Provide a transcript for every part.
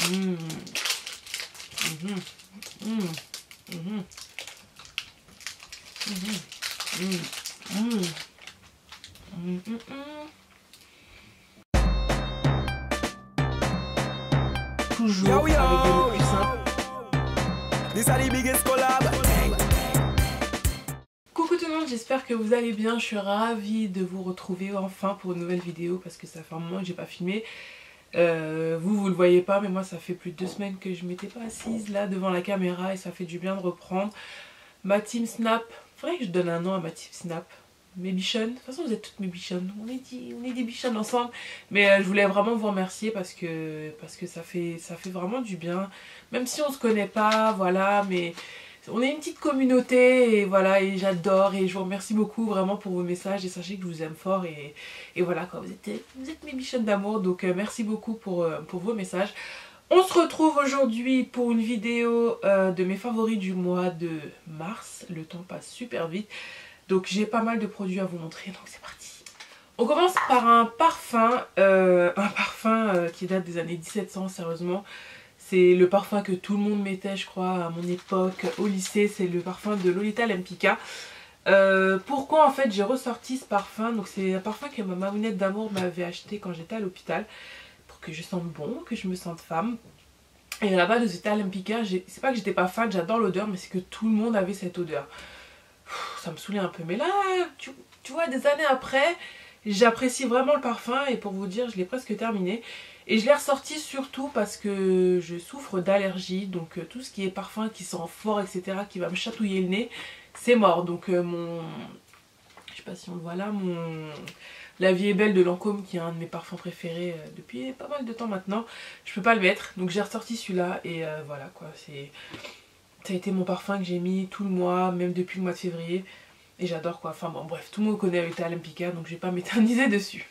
Mmh. Mmh. Mmh. Mmh. Mmh. Mmh. Mmh. Toujours avec des mots plus simples. Coucou tout le monde, j'espère que vous allez bien. Je suis ravie de vous retrouver enfin pour une nouvelle vidéo parce que ça fait un moment que j'ai pas filmé. Vous le voyez pas, mais moi ça fait plus de 2 semaines que je m'étais pas assise là devant la caméra et ça fait du bien de reprendre. Ma team Snap, faudrait que je donne un nom à ma team Snap. Mes bichonnes, de toute façon vous êtes toutes mes bichonnes, on est des bichonnes ensemble. Mais je voulais vraiment vous remercier parce que ça fait vraiment du bien. Même si on se connaît pas, voilà, mais on est une petite communauté et voilà, et j'adore et je vous remercie beaucoup vraiment pour vos messages et sachez que je vous aime fort et voilà quoi, vous êtes mes bichonnes d'amour, donc merci beaucoup pour vos messages. On se retrouve aujourd'hui pour une vidéo de mes favoris du mois de mars. Le temps passe super vite. Donc j'ai pas mal de produits à vous montrer. Donc c'est parti. On commence par un parfum. Qui date des années 1700, sérieusement. C'est le parfum que tout le monde mettait, je crois, à mon époque, au lycée. C'est le parfum de Lolita Lempicka. Pourquoi en fait j'ai ressorti ce parfum? Donc c'est un parfum que ma mamounette d'amour m'avait acheté quand j'étais à l'hôpital. Que je sente bon, que je me sente femme. Et là-bas, de Lolita Lempicka, c'est pas que j'étais pas fan, j'adore l'odeur, mais c'est que tout le monde avait cette odeur. Ça me saoulait un peu. Mais là, tu vois, des années après, j'apprécie vraiment le parfum. Et pour vous dire, je l'ai presque terminé. Et je l'ai ressorti surtout parce que je souffre d'allergie. Donc tout ce qui est parfum qui sent fort, etc., qui va me chatouiller le nez, c'est mort. Donc mon... Je sais pas si on le voit là, La Vie est Belle de Lancôme, qui est un de mes parfums préférés depuis pas mal de temps maintenant. Je peux pas le mettre, donc j'ai ressorti celui-là et voilà quoi. Ça a été mon parfum que j'ai mis tout le mois, même depuis le mois de février. Et j'adore quoi. Enfin bon, bref, tout le monde connaît Lolita Lempicka, donc je vais pas m'éterniser dessus.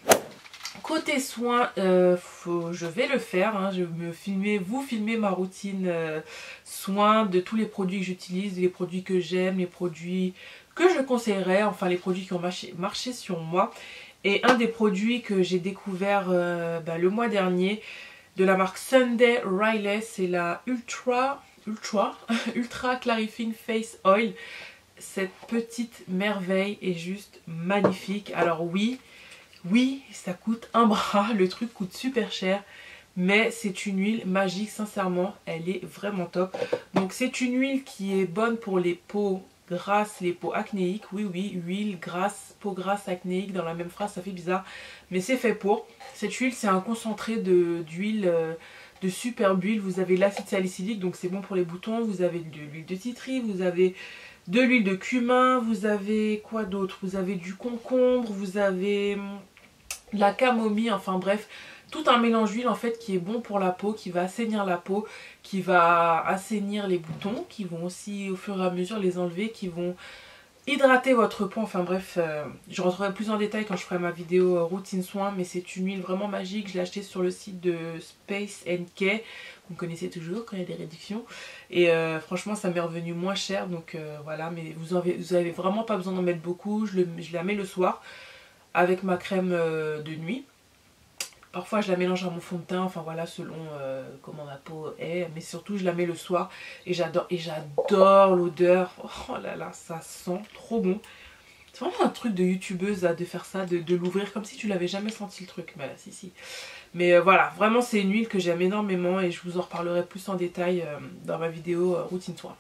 Côté soins, je vais le faire. Hein, je vais me filmer, vous filmer ma routine soins de tous les produits que j'utilise, les produits que j'aime, les produits que je conseillerais, enfin les produits qui ont marché sur moi. Et un des produits que j'ai découvert le mois dernier de la marque Sunday Riley, c'est la Ultra Clarifying Face Oil. Cette petite merveille est juste magnifique. Alors oui, ça coûte un bras, le truc coûte super cher. Mais c'est une huile magique, sincèrement, elle est vraiment top. Donc c'est une huile qui est bonne pour les peaux grasses, les peaux acnéiques. Oui, huile grasse, peau grasse, acnéique, dans la même phrase, ça fait bizarre. Mais c'est fait pour. Cette huile, c'est un concentré d'huile, de superbe huile. Vous avez l'acide salicylique, donc c'est bon pour les boutons. Vous avez de l'huile de citri, vous avez de l'huile de cumin. Vous avez quoi d'autre? Vous avez du concombre, vous avez de la camomille, enfin bref. Tout un mélange d'huile en fait qui est bon pour la peau, qui va assainir la peau, qui va assainir les boutons, qui vont aussi au fur et à mesure les enlever, qui vont hydrater votre peau. Enfin bref, je rentrerai plus en détail quand je ferai ma vidéo routine soins, mais c'est une huile vraiment magique. Je l'ai achetée sur le site de Space NK, vous connaissez toujours quand il y a des réductions. Et franchement ça m'est revenu moins cher, donc voilà, mais vous avez vraiment pas besoin d'en mettre beaucoup. Je la mets le soir avec ma crème de nuit. Parfois je la mélange à mon fond de teint, enfin voilà, selon comment ma peau est. Mais surtout je la mets le soir et j'adore l'odeur. Oh là là, ça sent trop bon. C'est vraiment un truc de youtubeuse de faire ça, de l'ouvrir comme si tu l'avais jamais senti le truc. Mais si. Mais voilà, vraiment c'est une huile que j'aime énormément et je vous en reparlerai plus en détail dans ma vidéo routine soin.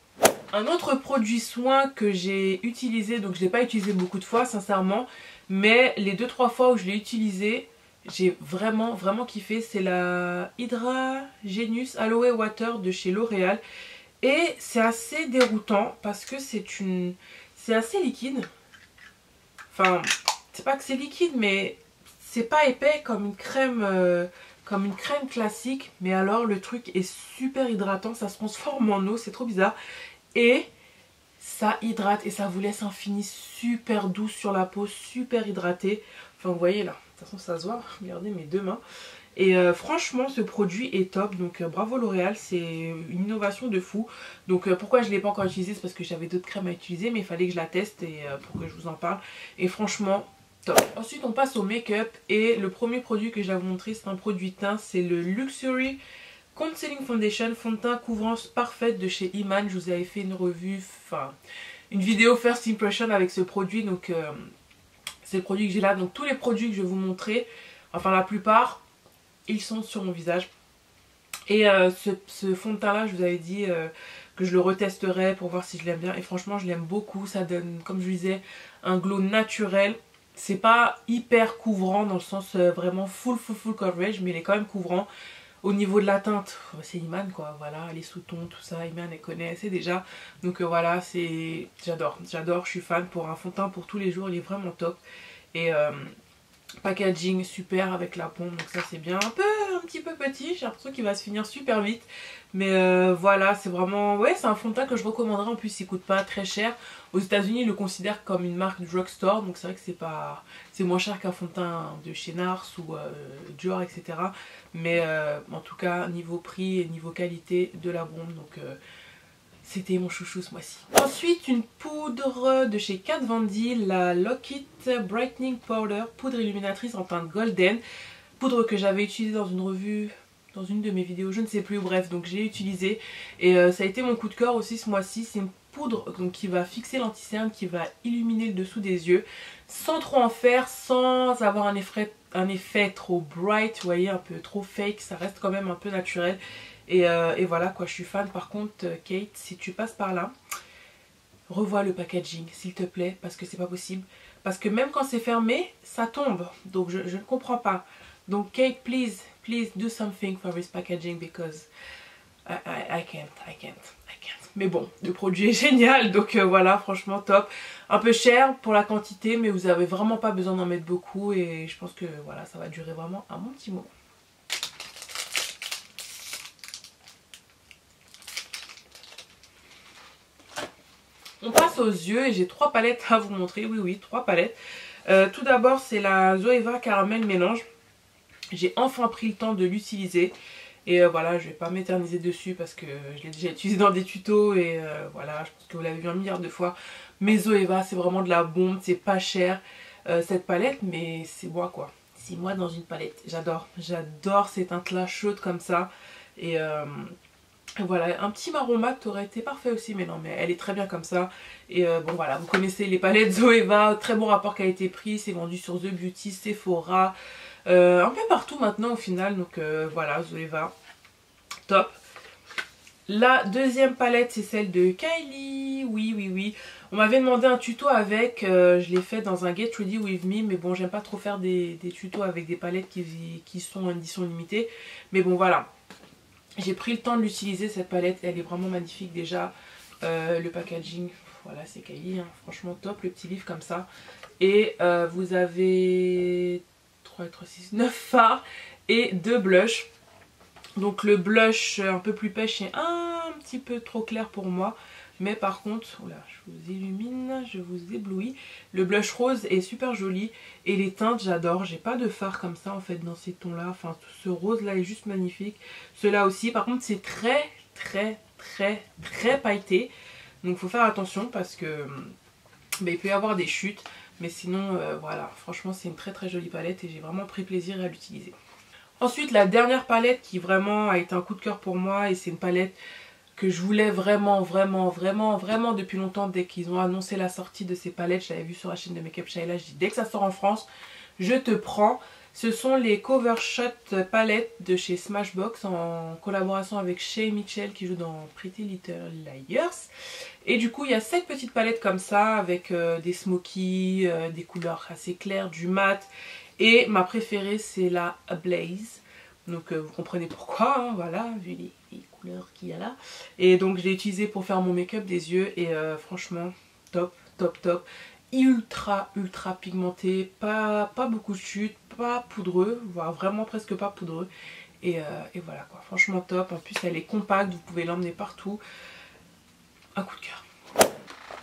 Un autre produit soin que j'ai utilisé, donc je ne l'ai pas utilisé beaucoup de fois sincèrement, mais les 2-3 fois où je l'ai utilisé, j'ai vraiment kiffé. C'est la Hydra Genius Aloe Water de chez L'Oréal. Et c'est assez déroutant parce que c'est assez liquide. Enfin, c'est pas que c'est liquide, mais c'est pas épais comme une crème classique. Mais alors le truc est super hydratant, ça se transforme en eau, c'est trop bizarre. Et ça hydrate et ça vous laisse un fini super doux sur la peau, super hydraté. Enfin vous voyez là, de toute façon ça se voit, regardez mes 2 mains. Et franchement ce produit est top, donc bravo L'Oréal, c'est une innovation de fou. Donc pourquoi je ne l'ai pas encore utilisé, c'est parce que j'avais d'autres crèmes à utiliser, mais il fallait que je la teste et pour que je vous en parle. Et franchement top. Ensuite on passe au make-up et le premier produit que je vais vous montrer c'est un produit teint, c'est le Luxury Concealing Foundation, fond de teint couvrance parfaite de chez Iman. Je vous avais fait une revue, enfin une vidéo First Impression avec ce produit. Donc c'est le produit que j'ai là. Donc tous les produits que je vais vous montrer, enfin la plupart, ils sont sur mon visage. Et ce fond de teint là, je vous avais dit que je le retesterai pour voir si je l'aime bien. Et franchement je l'aime beaucoup. Ça donne, comme je vous disais, un glow naturel. C'est pas hyper couvrant dans le sens vraiment full coverage, mais il est quand même couvrant. Au niveau de la teinte, c'est Iman quoi, voilà, les sous-tons, tout ça, Iman elle connaît assez déjà. Donc voilà, c'est, j'adore, je suis fan. Pour un fond de teint pour tous les jours, il est vraiment top. Et packaging super avec la pompe, donc ça c'est bien. Un petit peu petit, j'ai l'impression qu'il va se finir super vite. Mais voilà, c'est vraiment, ouais, c'est un fond de teint que je recommanderais. En plus il coûte pas très cher. Aux États-Unis ils le considèrent comme une marque drugstore, donc c'est vrai que c'est moins cher qu'un fond de teint de chez Nars ou Dior, etc. Mais en tout cas niveau prix et niveau qualité de la bombe, donc c'était mon chouchou ce mois-ci. Ensuite, une poudre de chez Kat Von D, la Lock It Brightening Powder, poudre illuminatrice en teinte golden. Poudre que j'avais utilisée dans une revue, dans une de mes vidéos, je ne sais plus, bref, donc j'ai utilisé. Et ça a été mon coup de cœur aussi ce mois-ci. C'est une poudre donc, qui va fixer l'anti-cerne, qui va illuminer le dessous des yeux, sans trop en faire, sans avoir un effet trop bright, vous voyez, un peu trop fake, ça reste quand même un peu naturel. Et voilà quoi, je suis fan. Par contre Kate, si tu passes par là, revois le packaging s'il te plaît, parce que c'est pas possible. Parce que même quand c'est fermé, ça tombe. Donc je ne comprends pas. Donc Kate, please do something for this packaging because I can't. Mais bon, le produit est génial, donc voilà, franchement top. Un peu cher pour la quantité, mais vous avez vraiment pas besoin d'en mettre beaucoup. Et je pense que voilà, ça va durer vraiment un bon petit moment. On passe aux yeux et j'ai 3 palettes à vous montrer. Oui, 3 palettes. Tout d'abord, c'est la Zoeva Caramel Mélange. J'ai enfin pris le temps de l'utiliser. Et voilà, je vais pas m'éterniser dessus parce que je l'ai déjà utilisé dans des tutos. Et voilà, je pense que vous l'avez vu un milliard de fois. Mais Zoeva, c'est vraiment de la bombe. C'est pas cher cette palette, mais c'est moi quoi. 6 mois dans une palette. J'adore ces teintes-là chaudes comme ça. Et voilà, un petit marron mat aurait été parfait aussi, mais non, mais elle est très bien comme ça. Et bon voilà, vous connaissez les palettes Zoeva, très bon rapport qualité-prix, c'est vendu sur The Beauty, Sephora, un peu partout maintenant au final. Donc voilà, Zoeva, top. La deuxième palette, c'est celle de Kylie, oui. On m'avait demandé un tuto avec, je l'ai fait dans un Get Ready With Me, mais bon, j'aime pas trop faire des tutos avec des palettes qui sont en édition limitée. Mais bon voilà. J'ai pris le temps de l'utiliser cette palette, elle est vraiment magnifique déjà. Le packaging, voilà c'est Kylie, hein, franchement top, le petit livre comme ça. Et vous avez 3, 6, 9 fards et 2 blushs. Donc le blush un peu plus pêche est un petit peu trop clair pour moi. Mais par contre, oula, je vous illumine, je vous éblouis. Le blush rose est super joli. Et les teintes, j'adore. J'ai pas de fard comme ça en fait dans ces tons là. Enfin, ce rose là est juste magnifique. Ceux-là aussi. Par contre, c'est très pailleté. Donc faut faire attention parce que bah, il peut y avoir des chutes. Mais sinon, voilà. Franchement, c'est une très jolie palette et j'ai vraiment pris plaisir à l'utiliser. Ensuite, la dernière palette qui vraiment a été un coup de cœur pour moi. Et c'est une palette que je voulais vraiment depuis longtemps. Dès qu'ils ont annoncé la sortie de ces palettes, je l'avais vu sur la chaîne de Make Up Shayla, je dis dès que ça sort en France, je te prends. Ce sont les Cover Shot palettes de chez Smashbox en collaboration avec Shay Mitchell qui joue dans Pretty Little Liars. Et du coup il y a 7 petites palettes comme ça avec des smoky, des couleurs assez claires, du mat. Et ma préférée c'est la Blaze. Donc vous comprenez pourquoi, hein, voilà, vu les couleurs qu'il y a là. Et donc je l'ai utilisé pour faire mon make-up des yeux et franchement top. Ultra pigmenté, pas beaucoup de chute, pas poudreux, voire vraiment presque pas poudreux. Et voilà quoi, franchement top. En plus elle est compacte, vous pouvez l'emmener partout. Un coup de cœur.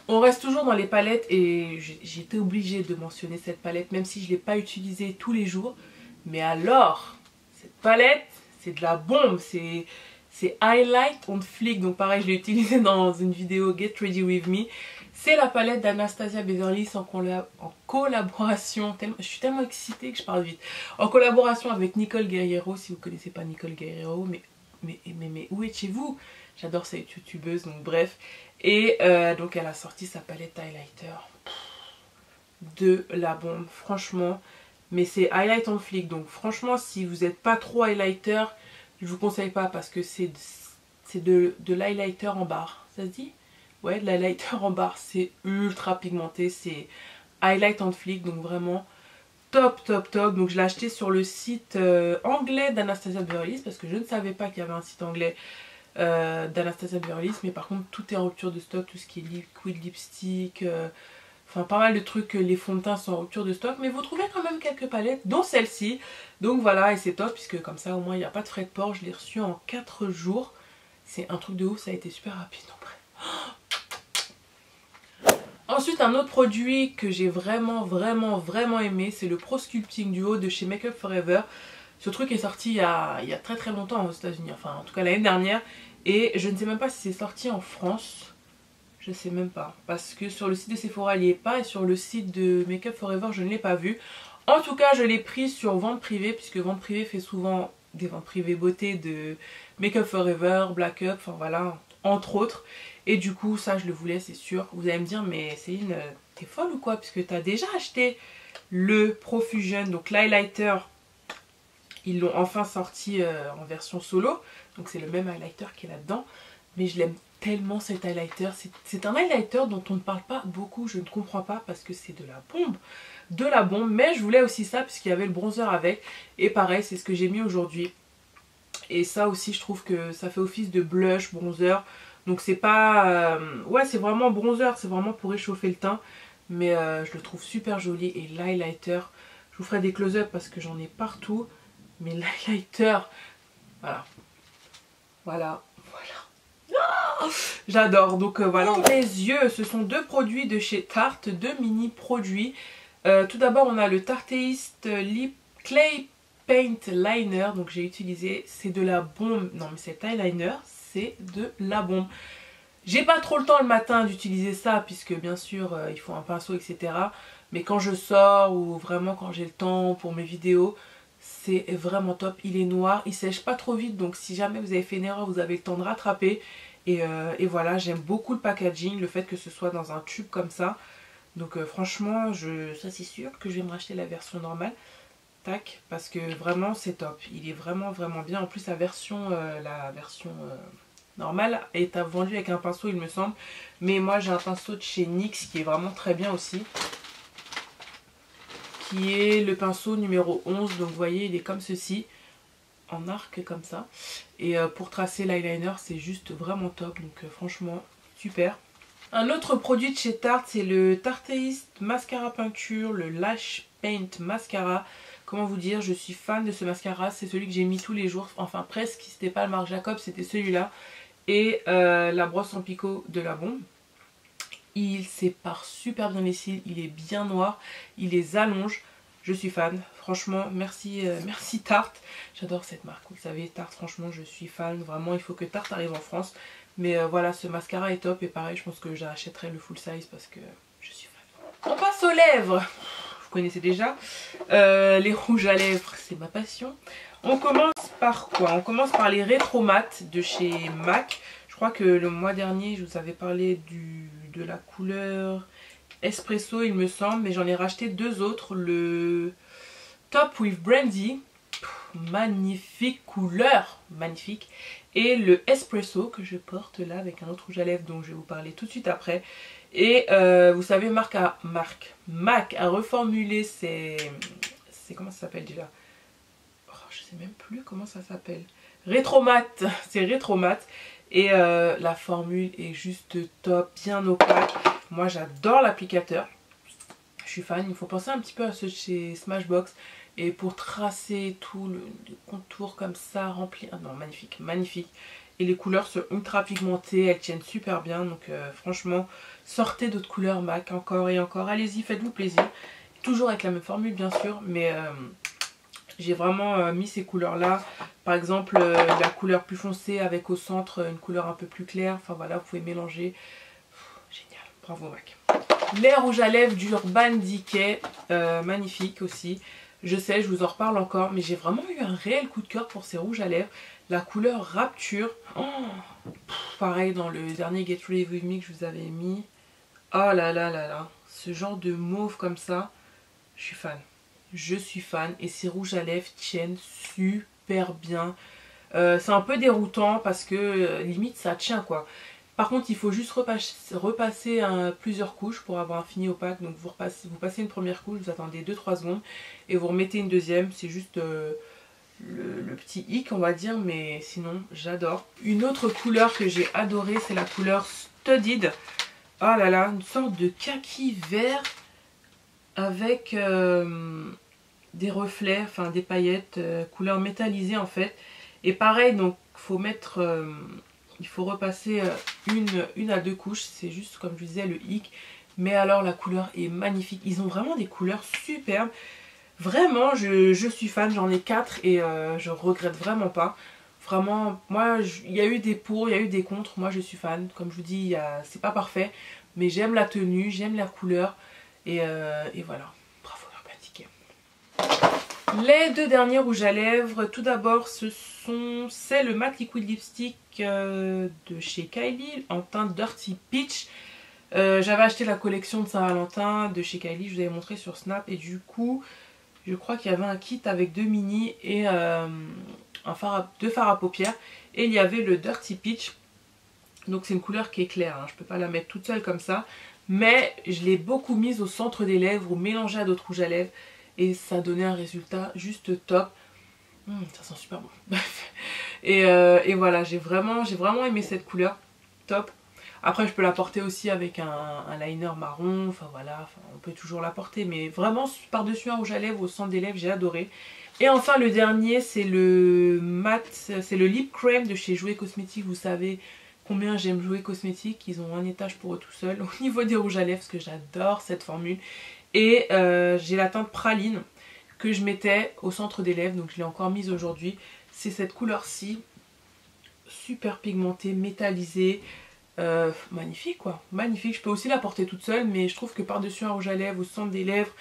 On reste toujours dans les palettes et j'étais obligée de mentionner cette palette même si je ne l'ai pas utilisée tous les jours. Mais alors, cette palette, c'est de la bombe, c'est Highlight on Fleek. Donc pareil, je l'ai utilisée dans une vidéo Get Ready With Me. C'est la palette d'Anastasia Beverly Hills en collaboration, je suis tellement excitée que je parle vite, en collaboration avec Nicole Guerriero. Si vous ne connaissez pas Nicole Guerriero, mais mais où étiez-vous? J'adore cette youtubeuse, donc bref. Et donc elle a sorti sa palette highlighter de la bombe, franchement. Mais c'est highlight en flic, donc franchement si vous n'êtes pas trop highlighter, je vous conseille pas parce que c'est de l'highlighter en barre. Ça se dit? Ouais, de l'highlighter en barre, c'est ultra pigmenté, c'est highlight en flic, donc vraiment top top top. Donc je l'ai acheté sur le site anglais d'Anastasia Beverly Hills parce que je ne savais pas qu'il y avait un site anglais d'Anastasia Beverly Hills, mais par contre tout est en rupture de stock, tout ce qui est liquid lipstick, enfin pas mal de trucs, les fonds de teint sont en rupture de stock, mais vous trouvez quand même quelques palettes, dont celle-ci. Donc voilà, et c'est top puisque comme ça au moins il n'y a pas de frais de port. Je l'ai reçu en 4 jours, c'est un truc de ouf, ça a été super rapide en vrai. Ensuite un autre produit que j'ai vraiment aimé, c'est le Pro Sculpting Duo de chez Make Up For Ever. Ce truc est sorti il y a très longtemps aux États-Unis, enfin en tout cas l'année dernière, et je ne sais même pas si c'est sorti en France, je sais même pas, parce que sur le site de Sephora il n'y est pas, et sur le site de Make Up For Ever je ne l'ai pas vu. En tout cas je l'ai pris sur vente privée, puisque vente privée fait souvent des ventes privées beauté de Make Up For Ever, Black Up, enfin voilà, entre autres. Et du coup ça je le voulais, c'est sûr. Vous allez me dire mais Céline t'es folle ou quoi, puisque tu as déjà acheté le Profusion, donc l'highlighter. Ils l'ont enfin sorti en version solo, donc c'est le même highlighter qui est là-dedans. Mais je l'aime tellement cet highlighter, c'est un highlighter dont on ne parle pas beaucoup, je ne comprends pas parce que c'est de la bombe, mais je voulais aussi ça puisqu'il y avait le bronzer avec, et pareil c'est ce que j'ai mis aujourd'hui. Et ça aussi je trouve que ça fait office de blush, bronzer, donc c'est pas... ouais c'est vraiment bronzer, c'est vraiment pour réchauffer le teint, mais je le trouve super joli. Et l'highlighter, je vous ferai des close-up parce que j'en ai partout. Mais l'highlighter, voilà, voilà. Ah, j'adore. Donc voilà, les yeux, ce sont deux produits de chez Tarte, deux mini produits. Tout d'abord on a le Tarteist Lip Clay Paint Liner, donc j'ai utilisé, c'est de la bombe. Non mais cet eyeliner c'est de la bombe. J'ai pas trop le temps le matin d'utiliser ça puisque bien sûr il faut un pinceau etc. Mais quand je sors ou vraiment quand j'ai le temps pour mes vidéos, c'est vraiment top. Il est noir, il sèche pas trop vite, donc si jamais vous avez fait une erreur vous avez le temps de rattraper. Et voilà, j'aime beaucoup le packaging, le fait que ce soit dans un tube comme ça. Donc franchement ça c'est sûr que je vais me racheter la version normale. Tac, parce que vraiment c'est top. Il est vraiment bien. En plus la version normale est vendue avec un pinceau il me semble. Mais moi j'ai un pinceau de chez NYX qui est vraiment très bien aussi, qui est le pinceau numéro 11. Donc vous voyez il est comme ceci, en arc comme ça. Et pour tracer l'eyeliner c'est juste vraiment top. Donc franchement super. Un autre produit de chez Tarte, c'est le Tarteist Mascara Peinture, le Lash Paint Mascara. Comment vous dire, je suis fan de ce mascara, c'est celui que j'ai mis tous les jours, enfin presque, si c'était pas le Marc Jacob, c'était celui-là. Et la brosse en picot de la bombe. Il sépare super bien les cils, il est bien noir, il les allonge. Je suis fan, franchement, merci, merci Tarte. J'adore cette marque, vous le savez, Tarte, franchement, je suis fan. Vraiment, il faut que Tarte arrive en France. Mais voilà, ce mascara est top et pareil, je pense que j'achèterai le full size parce que je suis fan. On passe aux lèvres. Vous connaissez déjà. Les rouges à lèvres, c'est ma passion. On commence par quoi? On commence par les Retro Matte de chez MAC. Je crois que le mois dernier, je vous avais parlé de la couleur Espresso, il me semble. Mais j'en ai racheté deux autres. Le Top with Brandy. Magnifique couleur, magnifique. Et le Espresso que je porte là avec un autre rouge à lèvres dont je vais vous parler tout de suite après. Et vous savez, MAC a reformulé ses... Comment ça s'appelle déjà? Oh, je sais même plus comment ça s'appelle. Retro Matte, c'est Retro Matte. Et la formule est juste top, bien opaque. Moi j'adore l'applicateur. Je suis fan, il faut penser un petit peu à ceux chez Smashbox. Et pour tracer tout le contour comme ça, rempli... Ah non, magnifique, magnifique. Et les couleurs sont ultra pigmentées, elles tiennent super bien. Donc franchement, sortez d'autres couleurs MAC encore et encore. Allez-y, faites-vous plaisir. Toujours avec la même formule bien sûr, mais j'ai vraiment mis ces couleurs-là. Par exemple, la couleur plus foncée avec au centre une couleur un peu plus claire. Enfin voilà, vous pouvez mélanger. Génial, bravo MAC. Les rouges à lèvres d'Urban Decay, magnifique aussi. Je sais, je vous en reparle encore, mais j'ai vraiment eu un réel coup de cœur pour ces rouges à lèvres. La couleur Rapture. Oh, pareil dans le dernier Get Ready With Me que je vous avais mis. Oh là là là là. Ce genre de mauve comme ça, je suis fan. Je suis fan. Et ces rouges à lèvres tiennent super bien. C'est un peu déroutant parce que limite ça tient quoi. Par contre il faut juste repasser plusieurs couches pour avoir un fini opaque. Donc vous passez une première couche, vous attendez 2-3 secondes et vous remettez une deuxième. C'est juste le petit hic on va dire, mais sinon j'adore. Une autre couleur que j'ai adorée, c'est la couleur Studded. Oh là là, une sorte de kaki vert avec des reflets, enfin des paillettes, couleur métallisée en fait. Et pareil, donc il faut repasser une à deux couches, c'est juste comme je disais le hic. Mais alors la couleur est magnifique, ils ont vraiment des couleurs superbes. Vraiment, je suis fan, j'en ai 4 et je regrette vraiment pas. Vraiment, moi, il y a eu des pour, il y a eu des contre, moi je suis fan. Comme je vous dis, c'est pas parfait, mais j'aime la tenue, j'aime la couleur et voilà. Bravo Urban Decay. Les deux derniers rouges à lèvres, tout d'abord c'est le Matte Liquid Lipstick de chez Kylie en teinte Dirty Peach. J'avais acheté la collection de Saint-Valentin de chez Kylie, je vous avais montré sur Snap et du coup je crois qu'il y avait un kit avec 2 mini et deux fards à paupières et il y avait le Dirty Peach. Donc c'est une couleur qui est claire, hein. Je ne peux pas la mettre toute seule comme ça, mais je l'ai beaucoup mise au centre des lèvres ou mélangée à d'autres rouges à lèvres et ça donnait un résultat juste top. Ça sent super bon. et voilà, j'ai vraiment aimé cette couleur, top. Après je peux la porter aussi avec un liner marron, enfin voilà, on peut toujours la porter, mais vraiment par-dessus un rouge à lèvres au centre des lèvres, j'ai adoré. Et enfin le dernier c'est le Lip Cream de chez Jouer Cosmétiques. Vous savez combien j'aime Jouer Cosmétiques, ils ont un étage pour eux tout seuls au niveau des rouges à lèvres parce que j'adore cette formule. Et j'ai la teinte praline que je mettais au centre des lèvres, donc je l'ai encore mise aujourd'hui. C'est cette couleur-ci, super pigmentée, métallisée. Magnifique quoi, magnifique. Je peux aussi la porter toute seule, mais je trouve que par-dessus un rouge à lèvres, au centre des lèvres,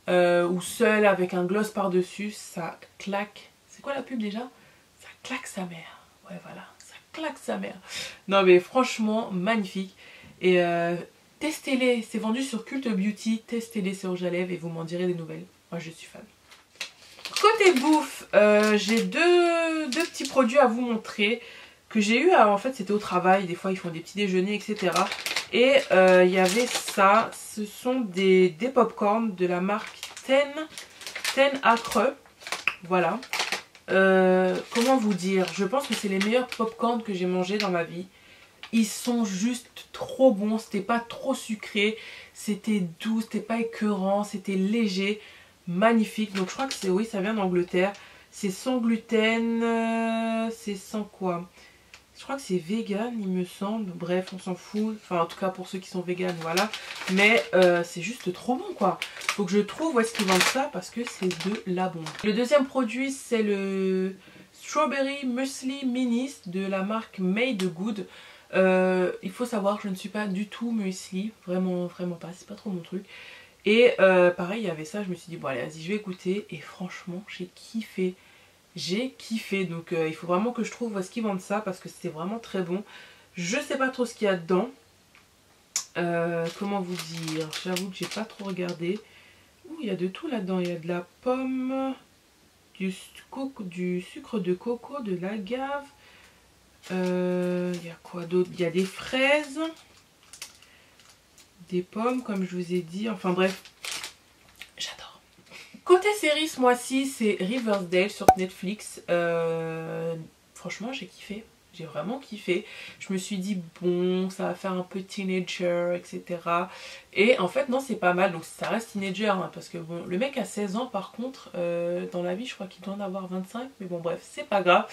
ou seule avec un gloss par-dessus, ça claque. C'est quoi la pub déjà? Ça claque sa mère. Ouais voilà, ça claque sa mère. Non mais franchement, magnifique. Et testez-les, c'est vendu sur Cult Beauty, testez-les ces rouges à lèvres et vous m'en direz des nouvelles. Moi je suis fan. Côté bouffe, j'ai deux petits produits à vous montrer que j'ai eu, en fait c'était au travail, des fois ils font des petits déjeuners etc. Et il y avait ça, ce sont des pop-corn de la marque Ten Acre, voilà. Comment vous dire, je pense que c'est les meilleurs pop-corn que j'ai mangé dans ma vie. Ils sont juste trop bons, c'était pas trop sucré, c'était doux, c'était pas écœurant, c'était léger, magnifique. Donc je crois que c'est, oui ça vient d'Angleterre, c'est sans gluten, c'est sans quoi? Je crois que c'est vegan il me semble, bref on s'en fout, enfin en tout cas pour ceux qui sont vegan voilà. Mais c'est juste trop bon quoi. Faut que je trouve où est-ce qu'ils vendent ça parce que c'est de la bombe. Le deuxième produit c'est le Strawberry Muesli Minis de la marque Made Good. Il faut savoir que je ne suis pas du tout muesli, vraiment pas, c'est pas trop mon truc. Et pareil il y avait ça, je me suis dit bon allez vas-y je vais écouter et franchement j'ai kiffé. J'ai kiffé, donc il faut vraiment que je trouve où est-ce qu'ils vendent ça parce que c'était vraiment très bon. Je sais pas trop ce qu'il y a dedans. Comment vous dire, j'avoue que j'ai pas trop regardé. Ouh, il y a de tout là-dedans, il y a de la pomme, du sucre de coco, de l'agave. Il y a quoi d'autre? Il y a des fraises, des pommes comme je vous ai dit, enfin bref. J'adore. Côté série ce mois-ci c'est Riverdale sur Netflix. Franchement j'ai kiffé. J'ai vraiment kiffé. Je me suis dit bon ça va faire un peu teenager etc. Et en fait non c'est pas mal. Donc ça reste teenager hein, parce que bon le mec a 16 ans par contre. Dans la vie je crois qu'il doit en avoir 25. Mais bon bref c'est pas grave.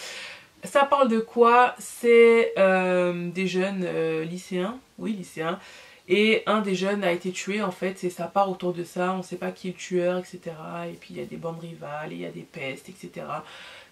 Ça parle de quoi? C'est des jeunes lycéens. Oui lycéens. Et un des jeunes a été tué en fait, et ça part autour de ça, on sait pas qui est le tueur, etc. Et puis il y a des bandes rivales, et il y a des pestes, etc.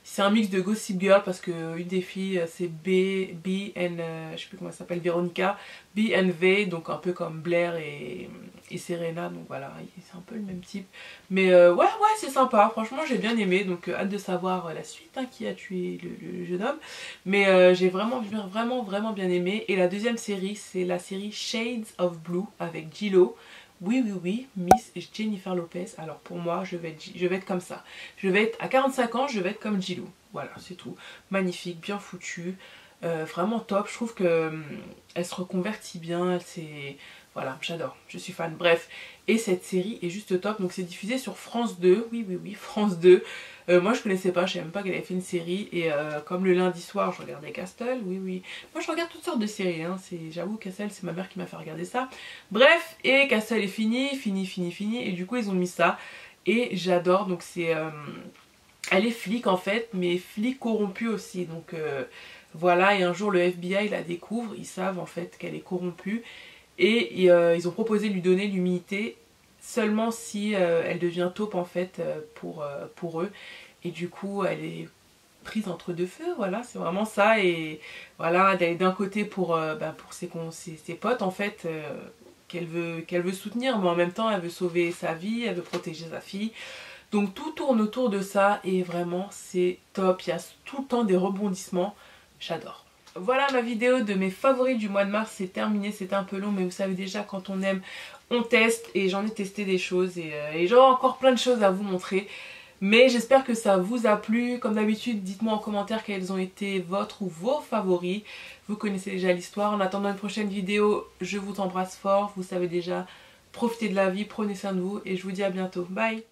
C'est un mix de Gossip Girl parce que une des filles c'est je sais plus comment elle s'appelle, Véronica, B and V, donc un peu comme Blair et Serena, donc voilà, c'est un peu le même type. Mais ouais c'est sympa, franchement j'ai bien aimé, donc hâte de savoir la suite hein, qui a tué le jeune homme. Mais j'ai vraiment bien aimé. Et la deuxième série c'est la série Shades of Blue avec J-Lo. Oui, Miss Jennifer Lopez. Alors pour moi, je vais être comme ça. Je vais être à 45 ans, je vais être comme J-Lo. Voilà, c'est tout. Magnifique, bien foutu. Vraiment top. Je trouve que elle se reconvertit bien. C'est voilà, j'adore. Je suis fan. Bref. Et cette série est juste top. Donc c'est diffusé sur France 2. Oui, France 2. Moi je connaissais pas, je savais même pas qu'elle avait fait une série. Et comme le lundi soir je regardais Castle, oui. Moi je regarde toutes sortes de séries, hein. J'avoue Castle c'est ma mère qui m'a fait regarder ça. Bref, et Castle est fini. Et du coup ils ont mis ça. Et j'adore, donc c'est... elle est flic en fait, mais flic corrompue aussi. Donc voilà, et un jour le FBI la découvre, ils savent en fait qu'elle est corrompue. Et ils ont proposé de lui donner l'immunité seulement si elle devient taupe en fait pour eux. Et du coup elle est prise entre deux feux, voilà, c'est vraiment ça. Et voilà, d'aller d'un côté pour ses potes en fait qu'elle veut soutenir, mais en même temps elle veut sauver sa vie, elle veut protéger sa fille. Donc tout tourne autour de ça et vraiment c'est top, il y a tout le temps des rebondissements, j'adore. Voilà, ma vidéo de mes favoris du mois de mars, c'est terminé, c'était un peu long mais vous savez déjà quand on aime on teste, et j'en ai testé des choses et j'aurai encore plein de choses à vous montrer. Mais j'espère que ça vous a plu. Comme d'habitude, dites-moi en commentaire quels ont été votre ou vos favoris. Vous connaissez déjà l'histoire. En attendant une prochaine vidéo, je vous embrasse fort. Vous savez déjà, profitez de la vie, prenez soin de vous et je vous dis à bientôt. Bye!